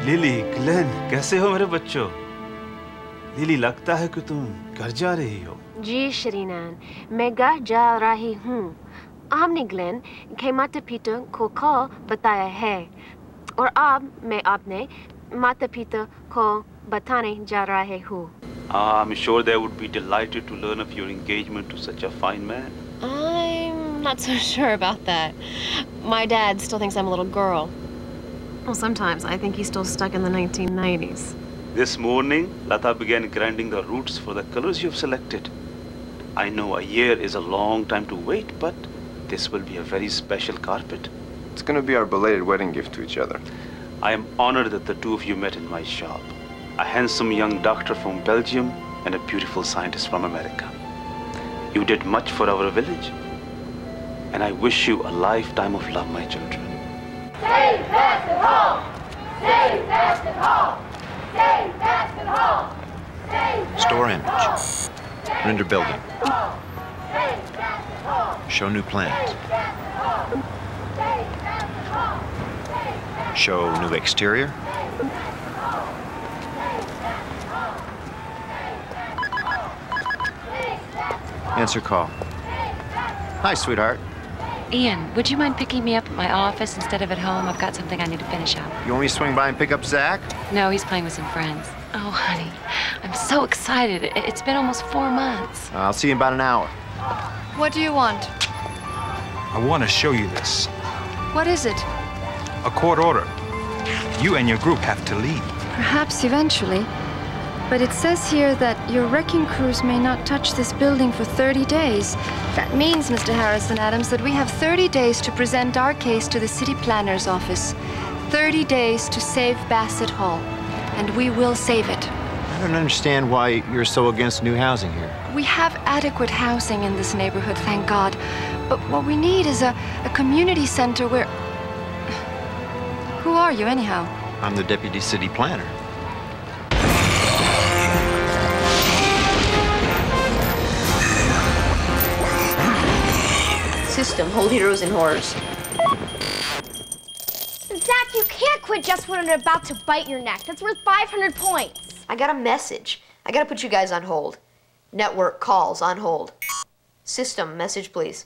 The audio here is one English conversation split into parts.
Lily, Glenn, कैसे हो मेरे बच्चों? लिली, लगता है कि तुम घर जा रही हो। जी श्रीनान, मैं घर जा रही हूँ। हमने ग्लेन के माता पिता को कॉल बताया है और अब मैं अपने माता पिता को बताने जा रही हूँ। I'm sure they would be delighted to learn of your engagement to such a fine man. I'm not so sure about that. My dad still thinks I'm a little girl. Well, sometimes I think he's still stuck in the 1990s. This morning, Lata began grinding the roots for the colors you've selected. I know a year is a long time to wait, but this will be a very special carpet. It's going to be our belated wedding gift to each other. I am honored that the two of you met in my shop. A handsome young doctor from Belgium and a beautiful scientist from America. You did much for our village, and I wish you a lifetime of love, my children. Save Basset Hall! Save Basset Hall! Save Basset Hall! Store image. Render building. Show new plans. Show new exterior. Answer call. Hi, sweetheart. Ian, would you mind picking me up at my office instead of at home? I've got something I need to finish up. You want me to swing by and pick up Zach? No, he's playing with some friends. Oh, honey, I'm so excited. It's been almost 4 months. I'll see you in about an hour. What do you want? I want to show you this. What is it? A court order. You and your group have to leave. Perhaps eventually. But it says here that your wrecking crews may not touch this building for 30 days. That means, Mr. Harrison Adams, that we have 30 days to present our case to the city planner's office. 30 days to save Basset Hall. And we will save it. I don't understand why you're so against new housing here. We have adequate housing in this neighborhood, thank God. But what we need is a community center where... Who are you, anyhow? I'm the deputy city planner. System, hold heroes and horrors. Zach, you can't quit just when they're about to bite your neck. That's worth 500 points. I got a message. I gotta put you guys on hold. Network calls on hold. System, message please.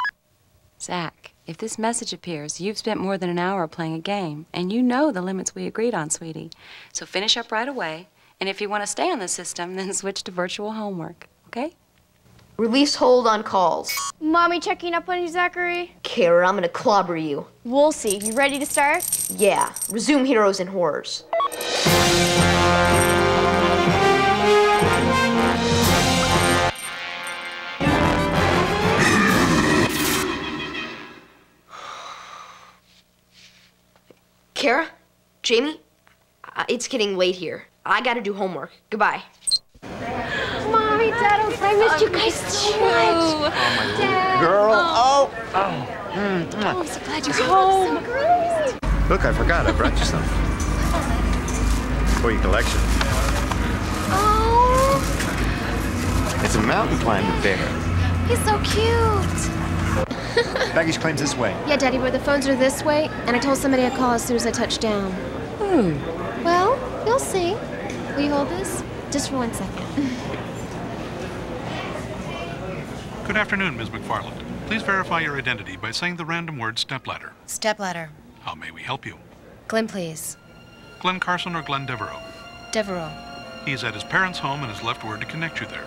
Zach, if this message appears, you've spent more than an hour playing a game, and you know the limits we agreed on, sweetie. So finish up right away, and if you want to stay on the system, then switch to virtual homework, okay? Release hold on calls. Mommy checking up on you, Zachary? Kara, I'm gonna clobber you. We'll see. You ready to start? Yeah. Resume heroes and horrors. Kara? Jamie? It's getting late here. I gotta do homework. Goodbye. Mommy, Dad, I missed you guys too much. Dad. Girl, oh. I'm so glad you're home. Look, I forgot. I brought you something. For your collection. Oh. It's a mountain climber bear. He's so cute. Baggage claims this way. Yeah, Daddy, where the phones are this way, and I told somebody I'd call as soon as I touch down. Well, you'll see. Will you hold this? Just for 1 second. Good afternoon, Ms. McFarland. Please verify your identity by saying the random word stepladder. Stepladder. How may we help you? Glenn, please. Glenn Carson or Glenn Devereaux? Devereaux. He's at his parents' home and has left word to connect you there.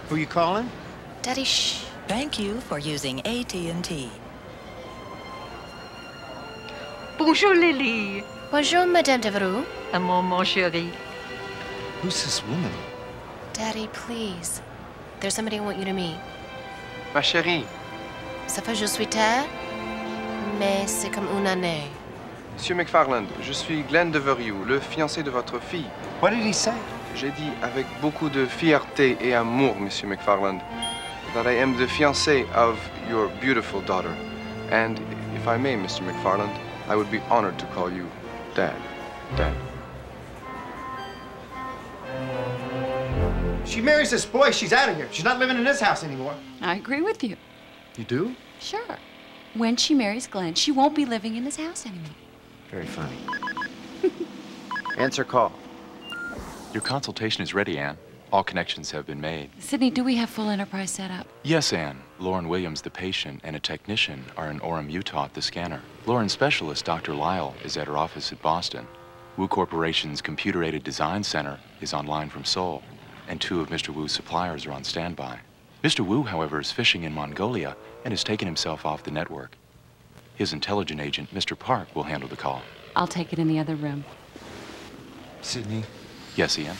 Who you calling? Daddy, shh. Thank you for using AT&T. Bonjour, Lily. Bonjour, Madame Devereaux. Mon chéri. Who's this woman? Daddy, please. There's somebody I want you to meet. Ma chérie. Ça fait je suis terre, mais c'est comme une année. Monsieur McFarland, je suis Glenn Devereaux, le fiancé de votre fille. What did he say? J'ai dit avec beaucoup de fierté et amour, Monsieur McFarland, that I am the fiancé of your beautiful daughter. And if I may, Mr. McFarland, I would be honored to call you Dad. Dad. She marries this boy, she's out of here. She's not living in this house anymore. I agree with you. You do? Sure. When she marries Glenn, she won't be living in this house anymore. Very funny. Answer call. Your consultation is ready, Anne. All connections have been made. Sydney, do we have full enterprise set up? Yes, Anne. Lauren Williams, the patient, and a technician are in Orem, Utah at the scanner. Lauren's specialist, Dr. Lyle, is at her office in Boston. Wu Corporation's Computer-Aided Design Center is online from Seoul, and 2 of Mr. Wu's suppliers are on standby. Mr. Wu, however, is fishing in Mongolia and has taken himself off the network. His intelligence agent, Mr. Park, will handle the call. I'll take it in the other room. Sydney? Yes, Ian?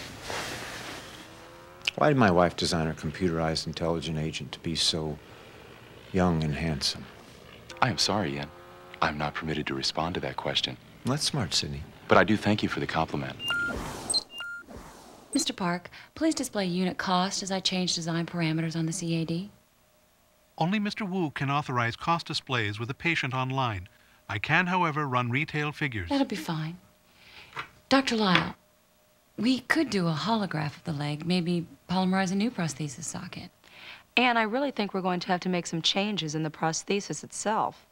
Why did my wife design her computerized intelligence agent to be so young and handsome? I am sorry, Ian. I'm not permitted to respond to that question. That's smart, Sydney. But I do thank you for the compliment. Mr. Park, please display unit cost as I change design parameters on the CAD. Only Mr. Wu can authorize cost displays with a patient online. I can, however, run retail figures. That'll be fine. Dr. Lyle, we could do a holograph of the leg, maybe polymerize a new prosthesis socket. And I really think we're going to have to make some changes in the prosthesis itself.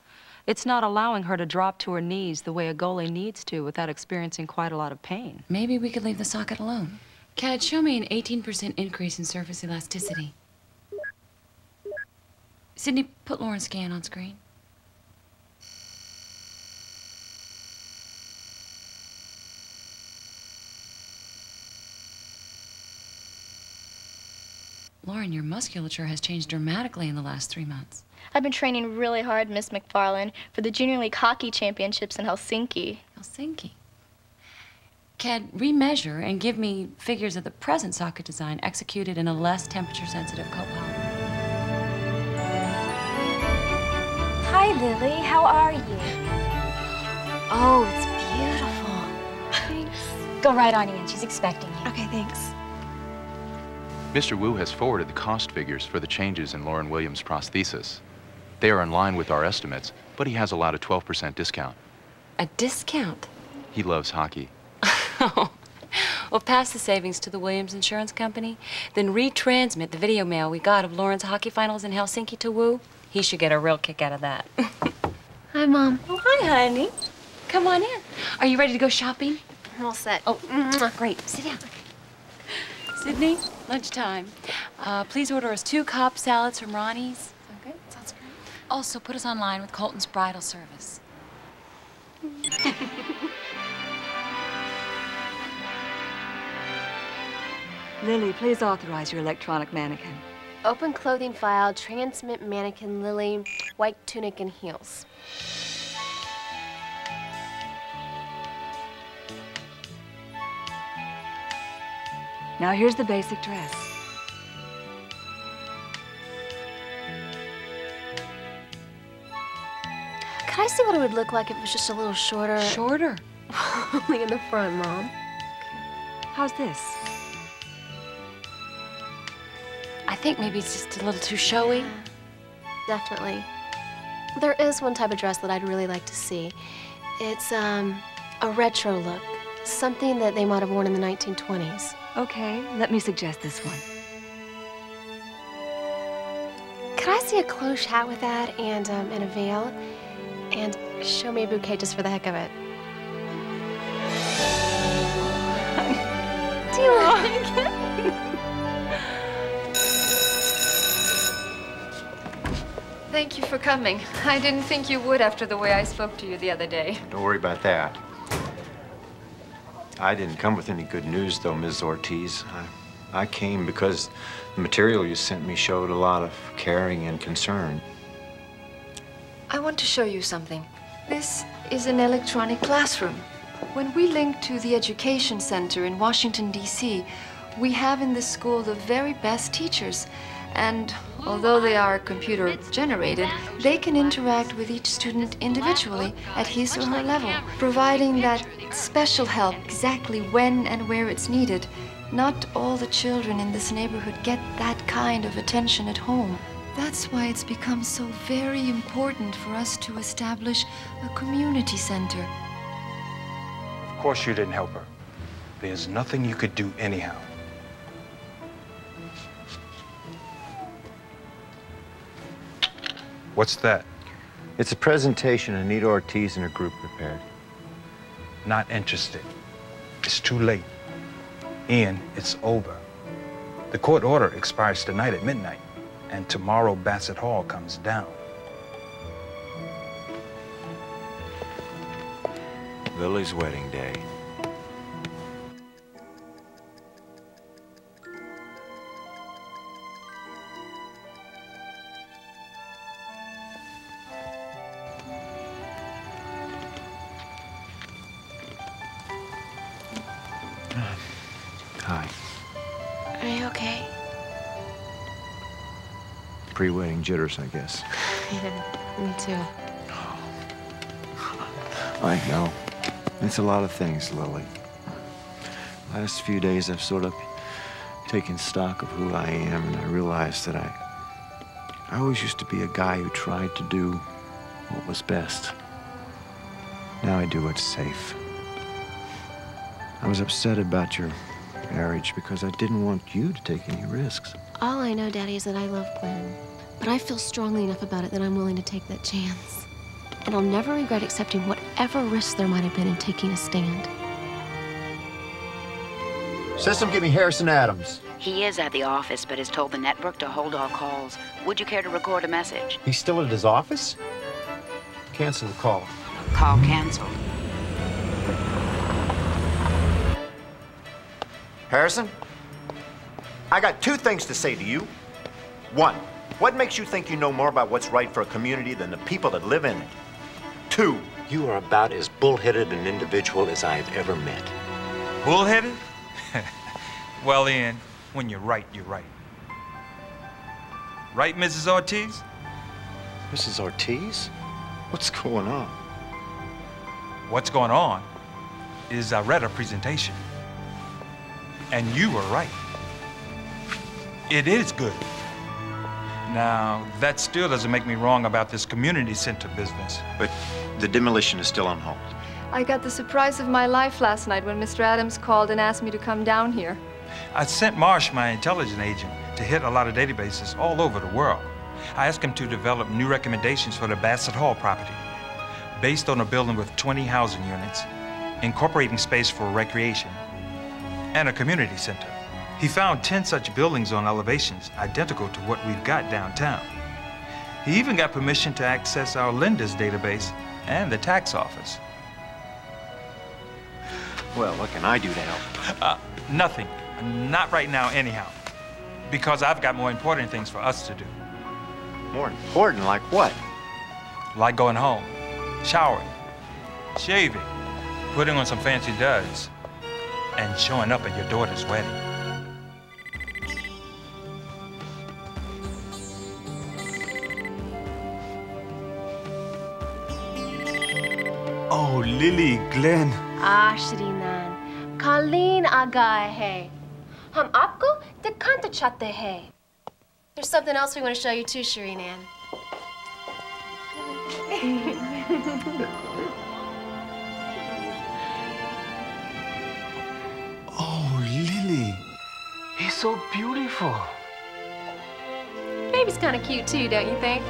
It's not allowing her to drop to her knees the way a goalie needs to without experiencing quite a lot of pain. Maybe we could leave the socket alone. CAD, show me an 18% increase in surface elasticity. Sydney, put Lauren's scan on screen. Lauren, your musculature has changed dramatically in the last 3 months. I've been training really hard, Miss McFarland, for the Junior League Hockey Championships in Helsinki. Helsinki? CAD, remeasure and give me figures of the present socket design executed in a less temperature-sensitive copolymer. Hi, Lily. How are you? Oh, it's beautiful. Thanks. Go right on, Ian. She's expecting you. Okay, thanks. Mr. Wu has forwarded the cost figures for the changes in Lauren Williams' prosthesis. They are in line with our estimates, but he has allowed a 12% discount. A discount? He loves hockey. Well, pass the savings to the Williams Insurance Company, then retransmit the video mail we got of Lauren's hockey finals in Helsinki to Wu. He should get a real kick out of that. Hi, Mom. Oh, hi, honey. Come on in. Are you ready to go shopping? I'm all set. Oh, great. Sit down. Sydney, lunchtime. Please order us 2 Cobb salads from Ronnie's. Okay, sounds great. Also, put us online with Colton's bridal service. Lily, please authorize your electronic mannequin. Open clothing file, transmit mannequin Lily, white tunic and heels. Now here's the basic dress. Could I see what it would look like if it was just a little shorter? Shorter? Only in the front, Mom. How's this? I think maybe it's just a little too showy. Yeah, definitely. There is one type of dress that I'd really like to see. It's a retro look. Something that they might have worn in the 1920s. Okay, let me suggest this one. Could I see a cloche hat with that and a veil? And show me a bouquet just for the heck of it. Do you like it? Thank you for coming. I didn't think you would after the way I spoke to you the other day. Don't worry about that. I didn't come with any good news, though, Ms. Ortiz. I came because the material you sent me showed a lot of caring and concern. I want to show you something. This is an electronic classroom. When we link to the Education Center in Washington, D.C., we have in this school the very best teachers. And although they are computer-generated, they can interact with each student individually at his or her level, providing that special help exactly when and where it's needed. Not all the children in this neighborhood get that kind of attention at home. That's why it's become so very important for us to establish a community center. Of course you didn't help her. There's nothing you could do anyhow. What's that? It's a presentation Anita Ortiz and her group prepared. Not interested. It's too late. Ian, it's over. The court order expires tonight at midnight, and tomorrow Basset Hall comes down. Lily's wedding day. Hi. Are you okay? Pre-wedding jitters, I guess. Yeah, me too. I know. It's a lot of things, Lily. Last few days, I've sort of taken stock of who I am, and I realized that I always used to be a guy who tried to do what was best. Now I do what's safe. I was upset about your marriage because I didn't want you to take any risks. All I know, Daddy, is that I love Glenn. But I feel strongly enough about it that I'm willing to take that chance. And I'll never regret accepting whatever risks there might have been in taking a stand. System, give me Harrison Adams. He is at the office, but has told the network to hold all calls. Would you care to record a message? He's still at his office? Cancel the call. Call canceled. Harrison, I got two things to say to you. One, what makes you think you know more about what's right for a community than the people that live in it? Two, you are about as bullheaded an individual as I have ever met. Bullheaded? Well, Ian, when you're right, you're right. Right, Mrs. Ortiz? Mrs. Ortiz? What's going on? What's going on is I read a presentation. And you were right. It is good. Now, that still doesn't make me wrong about this community center business. But the demolition is still on hold. I got the surprise of my life last night when Mr. Adams called and asked me to come down here. I sent Marsh, my intelligence agent, to hit a lot of databases all over the world. I asked him to develop new recommendations for the Basset Hall property, based on a building with 20 housing units, incorporating space for recreation, and a community center. He found 10 such buildings on elevations identical to what we've got downtown. He even got permission to access our lenders database and the tax office. Well, what can I do to help? Nothing. Not right now, anyhow. Because I've got more important things for us to do. More important? Like what? Like going home, showering, shaving, putting on some fancy duds, and showing up at your daughter's wedding. Oh, Lily, Glenn. श्रीनान, कालीन आ गए हैं। हम आपको दिखाना चाहते हैं। There's something else we want to show you too, Shireen Ann. Oh, Lily. He's so beautiful. Baby's kind of cute too, don't you think?